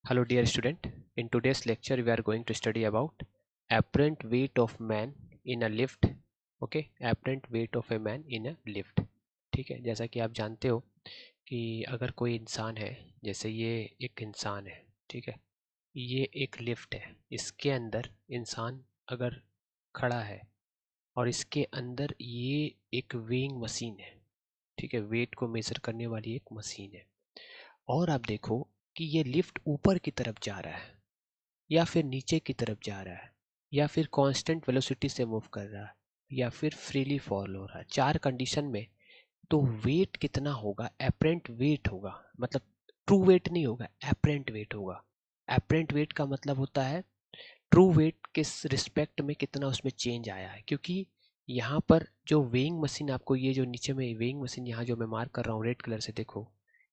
Hello dear student, in today's lecture we are going to study about apparent weight of man in a lift. Okay, apparent weight of a man in a lift. ठीक है, जैसा कि आप जानते हो कि अगर कोई इंसान है, जैसे ये एक इंसान है, ठीक है, ये एक लिफ्ट है, इसके अंदर इंसान अगर खड़ा है और इसके अंदर ये एक वेइंग मशीन है, ठीक है, वेट को मेजर करने वाली एक मशीन है। और आप देखो कि ये लिफ्ट ऊपर की तरफ जा रहा है या फिर नीचे की तरफ जा रहा है या फिर कांस्टेंट वेलोसिटी से मूव कर रहा है या फिर फ्रीली फॉल हो रहा है। चार कंडीशन में तो वेट कितना होगा? एपरेंट वेट होगा, मतलब ट्रू वेट नहीं होगा, एपरेंट वेट होगा। एपरेंट वेट का मतलब होता है ट्रू वेट के रिस्पेक्ट में कितना उसमें चेंज आया है, क्योंकि यहाँ पर जो वेइंग मशीन, आपको ये जो नीचे में वेइंग मशीन यहाँ जो मैं मार्क कर रहा हूँ रेड कलर से, देखो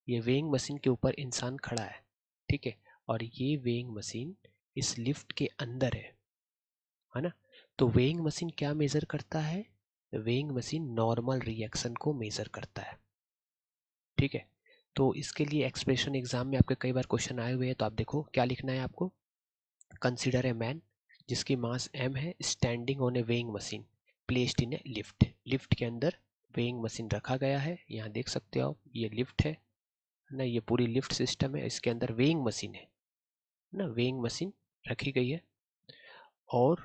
ये वेइंग मशीन के ऊपर इंसान खड़ा है, ठीक है, और ये वेइंग मशीन इस लिफ्ट के अंदर है ना। तो वेइंग मशीन क्या मेजर करता है? वेइंग मशीन नॉर्मल रिएक्शन को मेजर करता है, ठीक है। तो इसके लिए एक्सप्रेशन एग्जाम में आपके कई बार क्वेश्चन आए हुए हैं, तो आप देखो क्या लिखना है आपको। कंसीडर ए मैन जिसकी मास m है standing on A weighing machine placed in A lift. Lift के अंदर वेइंग मशीन रखा गया है, यहाँ देख सकते हो आप, ये लिफ्ट है ना, ये पूरी लिफ्ट सिस्टम है, इसके अंदर वेइंग मशीन है ना, वेइंग मशीन रखी गई है। और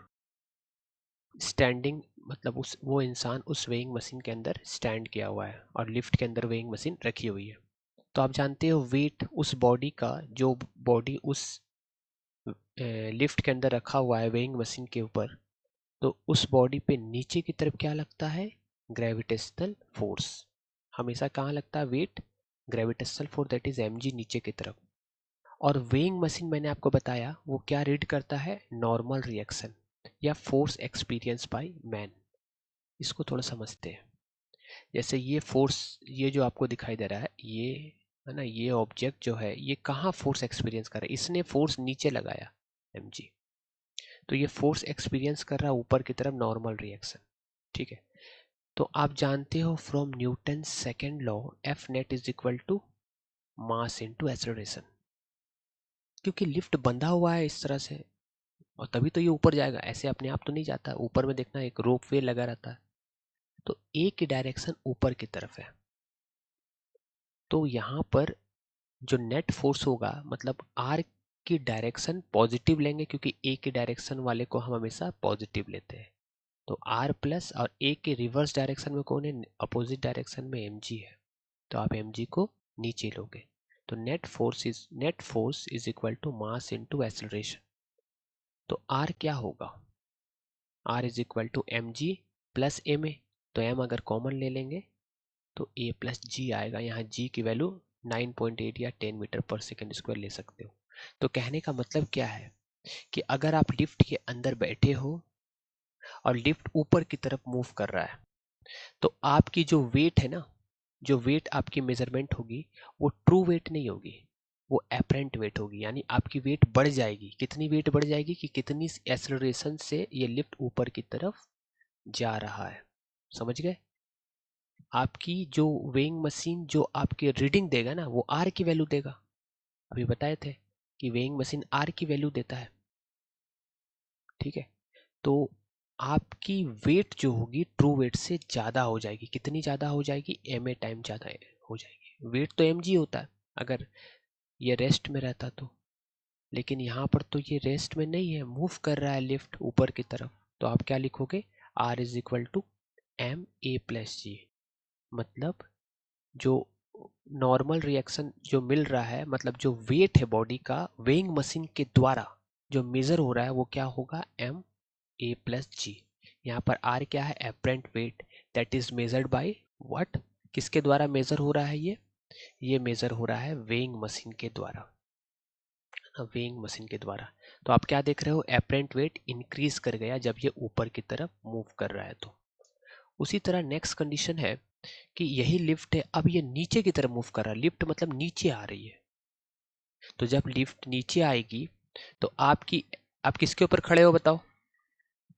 स्टैंडिंग मतलब उस वो इंसान उस वेइंग मशीन के अंदर स्टैंड किया हुआ है और लिफ्ट के अंदर वेइंग मशीन रखी हुई है। तो आप जानते हो वेट उस बॉडी का, जो बॉडी उस लिफ्ट के अंदर रखा हुआ है वेइंग मशीन के ऊपर, तो उस बॉडी पे नीचे की तरफ क्या लगता है? Gravitational force. हमेशा कहाँ लगता है weight? Gravitational force, that is mg, नीचे की तरफ। और वेइंग मशीन मैंने आपको बताया वो क्या रीड करता है? नॉर्मल रिएक्शन या फोर्स एक्सपीरियंस बाय मैन। इसको थोड़ा समझते हैं। जैसे ये फोर्स, ये जो आपको दिखाई दे रहा है, ये है ना, ये ऑब्जेक्ट जो है ये कहाँ फोर्स एक्सपीरियंस कर रहा है? इसने फोर्स नीचे लगाया mg, तो ये फोर्स एक्सपीरियंस कर रहा है ऊपर की तरफ, नॉर्मल रिएक्शन, ठीक है। तो आप जानते हो from Newton second law F net is equal to mass into acceleration, क्योंकि लिफ्ट बंधा हुआ है इस तरह से और तभी तो ये ऊपर जाएगा, ऐसे अपने आप तो नहीं जाता। ऊपर में देखना एक रोप वे लगा रहता है, तो ए की डायरेक्शन ऊपर की तरफ है, तो यहाँ पर जो नेट फोर्स होगा, मतलब आर की डायरेक्शन पॉजिटिव लेंगे क्योंकि ए की डायरेक्शन वाले को हम हमेशा पॉजिटिव लेते हैं। तो आर प्लस और ए के रिवर्स डायरेक्शन में कौन है? अपोजिट डायरेक्शन में mg है, तो आप mg को नीचे लोगे। तो net force is equal to mass into acceleration. तो r क्या होगा? r is equal to mg plus ma, तो m अगर कॉमन ले लेंगे तो a प्लस जी आएगा। यहाँ g की वैल्यू 9.8 या 10 मीटर पर सेकेंड स्क्वायर ले सकते हो। तो कहने का मतलब क्या है कि अगर आप लिफ्ट के अंदर बैठे हो और लिफ्ट ऊपर की तरफ मूव कर रहा है, तो आपकी जो वेट है ना, जो वेट आपकी मेजरमेंट होगी वो ट्रू वेट नहीं होगी, वो एपरेंट वेट होगी। यानी आपकी वेट बढ़ जाएगी। कितनी वेट बढ़ जाएगी? कि कितनी एक्सेलरेशन से ये लिफ्ट ऊपर की तरफ जा रहा है। समझ गए? आपकी जो वेइंग मशीन जो आपकी रीडिंग देगा ना, वो आर की वैल्यू देगा। अभी बताए थे कि वेइंग मशीन आर की वैल्यू देता है, ठीक है। तो आपकी वेट जो होगी ट्रू वेट से ज़्यादा हो जाएगी। कितनी ज़्यादा हो जाएगी? ma टाइम ज़्यादा हो जाएगी। वेट तो mg होता है अगर ये रेस्ट में रहता तो, लेकिन यहाँ पर तो ये रेस्ट में नहीं है, मूव कर रहा है लिफ्ट ऊपर की तरफ। तो आप क्या लिखोगे? r is equal to M a plus g. मतलब जो नॉर्मल रिएक्शन जो मिल रहा है, मतलब जो वेट है बॉडी का वेइंग मशीन के द्वारा जो मेजर हो रहा है, वो क्या होगा? एम ए प्लस जी। यहाँ पर आर क्या है? Apparent wait, that is measured by what? किसके द्वारा मेजर हो रहा है? ये मेजर हो रहा है वेइंग मशीन के द्वारा, वेइंग मशीन के द्वारा। तो आप क्या देख रहे हो? एपरेंट वेट इंक्रीज कर गया जब ये ऊपर की तरफ मूव कर रहा है। तो उसी तरह नेक्स्ट कंडीशन है कि यही लिफ्ट है, अब ये नीचे की तरफ मूव कर रहा है। लिफ्ट मतलब नीचे आ रही है, तो जब लिफ्ट नीचे आएगी तो आप किसके ऊपर खड़े हो बताओ?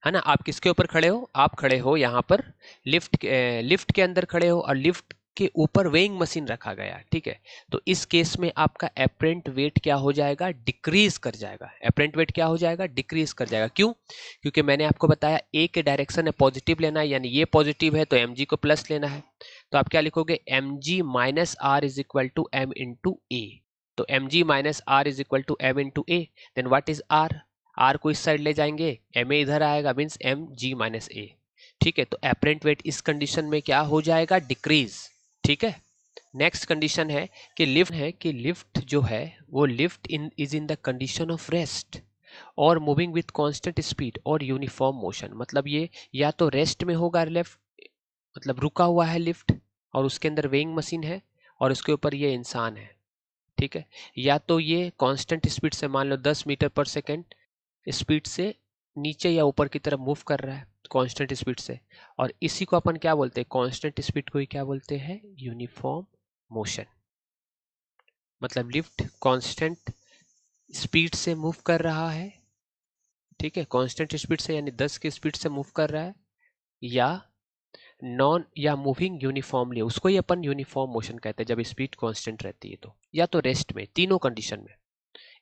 है ना, आप किसके ऊपर खड़े हो? आप खड़े हो यहाँ पर लिफ्ट के अंदर खड़े हो, और लिफ्ट के ऊपर वेइंग मशीन रखा गया, ठीक है। तो इस केस में आपका एपरेंट वेट क्या हो जाएगा, डिक्रीज कर जाएगा। एपरेंट वेट क्या हो जाएगा, डिक्रीज कर जाएगा। क्यों? क्योंकि मैंने आपको बताया ए के डायरेक्शन है पॉजिटिव लेना है, यानी ये पॉजिटिव है तो mg को प्लस लेना है। तो आप क्या लिखोगे, mg minus R is equal to m into a. तो mg minus R is equal to m into a, then what is R, R को इस साइड ले जाएंगे, ma इधर आएगा, मीन्स mg माइनस ए, ठीक है। तो एपरेंट वेट इस कंडीशन में क्या हो जाएगा, डिक्रीज, ठीक है। नेक्स्ट कंडीशन है कि लिफ्ट जो है वो lift in is in the condition of rest और मूविंग विथ कांस्टेंट स्पीड और यूनिफॉर्म मोशन। मतलब ये या तो रेस्ट में होगा, लेफ्ट मतलब रुका हुआ है लिफ्ट और उसके अंदर वेइंग मशीन है और उसके ऊपर ये इंसान है, ठीक है। या तो ये कांस्टेंट स्पीड से, मान लो 10 मीटर पर सेकेंड स्पीड से नीचे या ऊपर की तरफ मूव कर रहा है कांस्टेंट स्पीड से, और इसी को अपन क्या बोलते हैं, कांस्टेंट स्पीड को ही क्या बोलते हैं, यूनिफॉर्म मोशन। मतलब लिफ्ट कांस्टेंट स्पीड से मूव कर रहा है, ठीक है, कांस्टेंट स्पीड से यानी 10 की स्पीड से मूव कर रहा है, या नॉन या मूविंग यूनिफॉर्मली, उसको ही अपन यूनिफॉर्म मोशन कहते हैं जब स्पीड कांस्टेंट रहती है तो, या तो रेस्ट में। तीनों कंडीशन में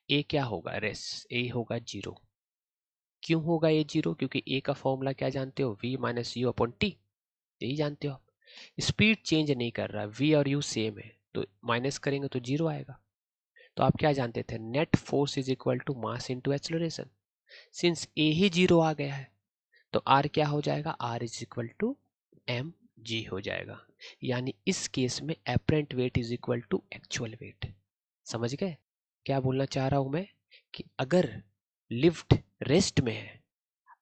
ए क्या होगा, रेस्ट, ए होगा जीरो। क्यों होगा ए जीरो, क्योंकि ए का फॉर्मूला क्या जानते हो, v minus you upon T, यही जानते हो आप। स्पीड चेंज नहीं कर रहा, v और u सेम है, तो माइनस करेंगे तो जीरो आएगा। तो आप क्या जानते थे, net force is equal to mass into acceleration. Since a ही जीरो आ गया है तो r क्या हो जाएगा, r is equal to M g हो जाएगा। यानी इस केस में apparent weight is equal to actual weight. समझ गए क्या बोलना चाह रहा हूं मैं, कि अगर लिफ्ट रेस्ट में है,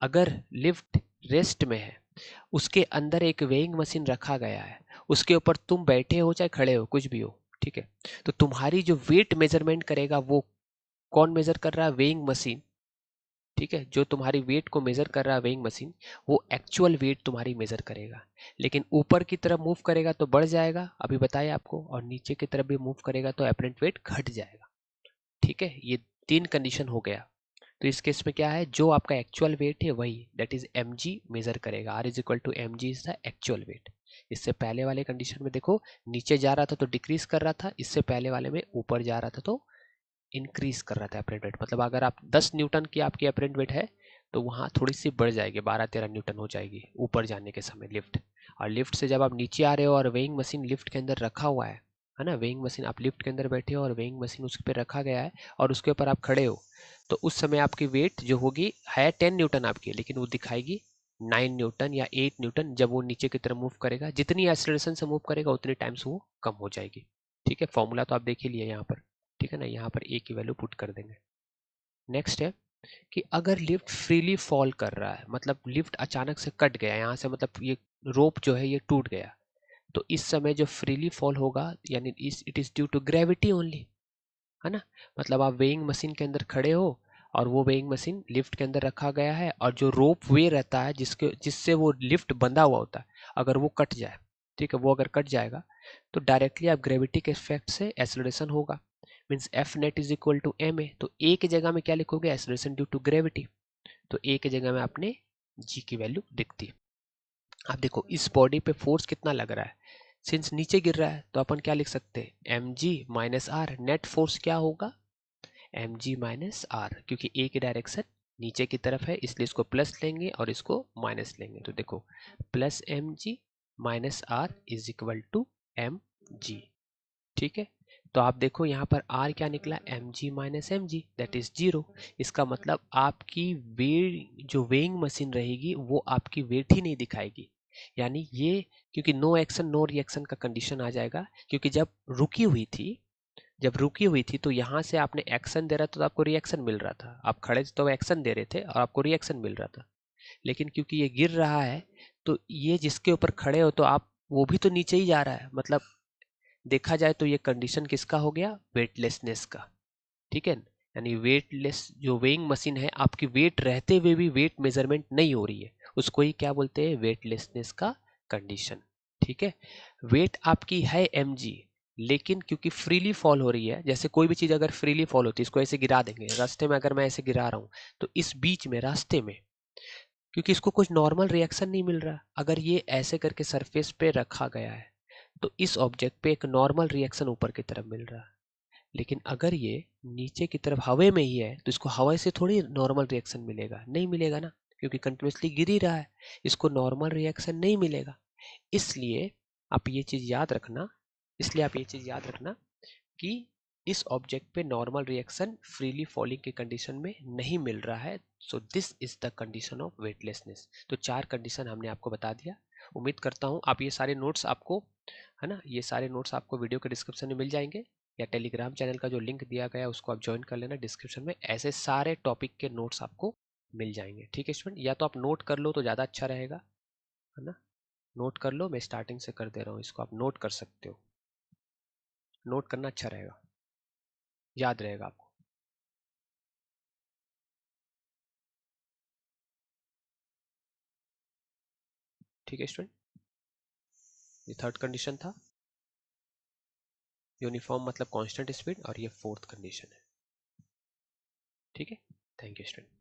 अगर लिफ्ट रेस्ट में है, उसके अंदर एक वेइंग मशीन रखा गया है, उसके ऊपर तुम बैठे हो चाहे खड़े हो, कुछ भी हो, ठीक है। तो तुम्हारी जो वेट मेजरमेंट करेगा वो कौन मेजर कर रहा है, वेइंग मशीन, ठीक है। जो तुम्हारी वेट को मेजर कर रहा है वेइंग मशीन, वो एक्चुअल वेट तुम्हारी मेजर करेगा। लेकिन ऊपर की तरफ मूव करेगा तो बढ़ जाएगा, अभी बताया आपको, और नीचे की तरफ भी मूव करेगा तो एपरेंट वेट घट जाएगा, ठीक है। ये तीन कंडीशन हो गया। तो इस केस में क्या है, जो आपका एक्चुअल वेट है वही, दैट इज mg मेजर करेगा, r is equal to mg is the actual weight. इससे पहले वाले कंडीशन में देखो नीचे जा रहा था तो डिक्रीज कर रहा था, इससे पहले वाले में ऊपर जा रहा था तो इंक्रीज कर रहा था एपरेंट वेट। मतलब अगर आप 10 न्यूटन की आपकी एपरेंट वेट है तो वहाँ थोड़ी सी बढ़ जाएगी, 12-13 न्यूटन हो जाएगी ऊपर जाने के समय लिफ्ट। और लिफ्ट से जब आप नीचे आ रहे हो और वेइंग मशीन लिफ्ट के अंदर रखा हुआ है ना, वेइंग मशीन, आप लिफ्ट के अंदर बैठे हो और वेइंग मशीन उस पर रखा गया है और उसके ऊपर आप खड़े हो, तो उस समय आपकी वेट जो होगी है 10 न्यूटन आपकी, लेकिन वो दिखाएगी 9 न्यूटन या 8 न्यूटन। जब वो नीचे की तरफ मूव करेगा, जितनी एक्सेलरेशन से मूव करेगा उतनी टाइम्स वो कम हो जाएगी, ठीक है। फॉर्मूला तो आप देख ही लिए यहाँ पर, ठीक है ना, यहाँ पर ए की वैल्यू पुट कर देंगे। नेक्स्ट है कि अगर लिफ्ट फ्रीली फॉल कर रहा है, मतलब लिफ्ट अचानक से कट गया यहाँ से, मतलब ये रोप जो है ये टूट गया, तो इस समय जो फ्रीली फॉल होगा यानी it is due to gravity only, है ना। मतलब आप वेइंग मशीन के अंदर खड़े हो और वो वेइंग मशीन लिफ्ट के अंदर रखा गया है, और जो रोप वे रहता है जिससे वो लिफ्ट बंधा हुआ होता है, अगर वो कट जाए, ठीक है, वो अगर कट जाएगा तो डायरेक्टली आप ग्रेविटी के इफेक्ट से एक्सेलरेशन होगा, means F net is equal to M A. तो ए की जगह में क्या लिखोगे, एक्सेलरेशन ड्यू टू ग्रेविटी, तो ए की जगह में आपने जी की वैल्यू लिख दी। आप देखो इस बॉडी पे फोर्स कितना लग रहा है, सिंस नीचे गिर रहा है तो अपन क्या लिख सकते हैं, M G minus R. Net force क्या होगा, एम जी माइनस आर, क्योंकि ए की डायरेक्शन नीचे की तरफ है इसलिए इसको प्लस लेंगे और इसको माइनस लेंगे। तो देखो plus M G minus R is equal to M G, ठीक है। तो आप देखो यहाँ पर r क्या निकला, M G minus M G, that is zero. इसका मतलब आपकी जो वेइंग मशीन रहेगी वो आपकी वेट ही नहीं दिखाएगी, यानी ये, क्योंकि नो एक्शन नो रिएक्शन का कंडीशन आ जाएगा। क्योंकि जब रुकी हुई थी तो यहाँ से आपने एक्शन दे रहा था तो आपको रिएक्शन मिल रहा था, आप खड़े थे तो एक्शन दे रहे थे और आपको रिएक्शन मिल रहा था। लेकिन क्योंकि ये गिर रहा है तो ये जिसके ऊपर खड़े हो तो आप, वो भी तो नीचे ही जा रहा है, मतलब देखा जाए तो ये कंडीशन किसका हो गया, वेटलेसनेस का, ठीक है। यानी वेटलेस जो वेइंग मशीन है, आपकी वेट रहते हुए भी वेट मेजरमेंट नहीं हो रही है, उसको ही क्या बोलते हैं, वेटलेसनेस का कंडीशन, ठीक है। वेट आपकी है mg, लेकिन क्योंकि फ्रीली फॉल हो रही है, जैसे कोई भी चीज अगर फ्रीली फॉल होती है, इसको ऐसे गिरा देंगे रास्ते में, अगर मैं ऐसे गिरा रहा हूँ तो इस बीच में रास्ते में, क्योंकि इसको कुछ नॉर्मल रिएक्शन नहीं मिल रहा, अगर ये ऐसे करके सरफेस पे रखा गया है तो इस ऑब्जेक्ट पे एक नॉर्मल रिएक्शन ऊपर की तरफ मिल रहा है। लेकिन अगर ये नीचे की तरफ हवा में ही है तो इसको हवा से थोड़ी नॉर्मल रिएक्शन मिलेगा, नहीं मिलेगा ना, क्योंकि कंटिन्यूसली गिर ही रहा है, इसको नॉर्मल रिएक्शन नहीं मिलेगा। इसलिए आप ये चीज याद रखना, कि इस ऑब्जेक्ट पे नॉर्मल रिएक्शन फ्रीली फॉलिंग के कंडीशन में नहीं मिल रहा है। So this is the condition of weightlessness. तो 4 कंडीशन हमने आपको बता दिया। उम्मीद करता हूँ आप ये सारे नोट्स आपको, है ना, ये सारे नोट्स आपको वीडियो के डिस्क्रिप्शन में मिल जाएंगे, या टेलीग्राम चैनल का जो लिंक दिया गया है उसको आप ज्वाइन कर लेना डिस्क्रिप्शन में। ऐसे सारे टॉपिक के नोट्स आपको मिल जाएंगे। ठीक है स्टूडेंट, या तो आप नोट कर लो तो ज़्यादा अच्छा रहेगा, है ना। नोट कर लो, मैं स्टार्टिंग से कर दे रहा हूँ, इसको आप नोट कर सकते हो। नोट करना अच्छा रहेगा, याद रहेगा आपको। ठीक है स्टूडेंट, ये थर्ड कंडीशन था, यूनिफॉर्म मतलब कांस्टेंट स्पीड, और ये फोर्थ कंडीशन है। ठीक है, थैंक यू स्टूडेंट।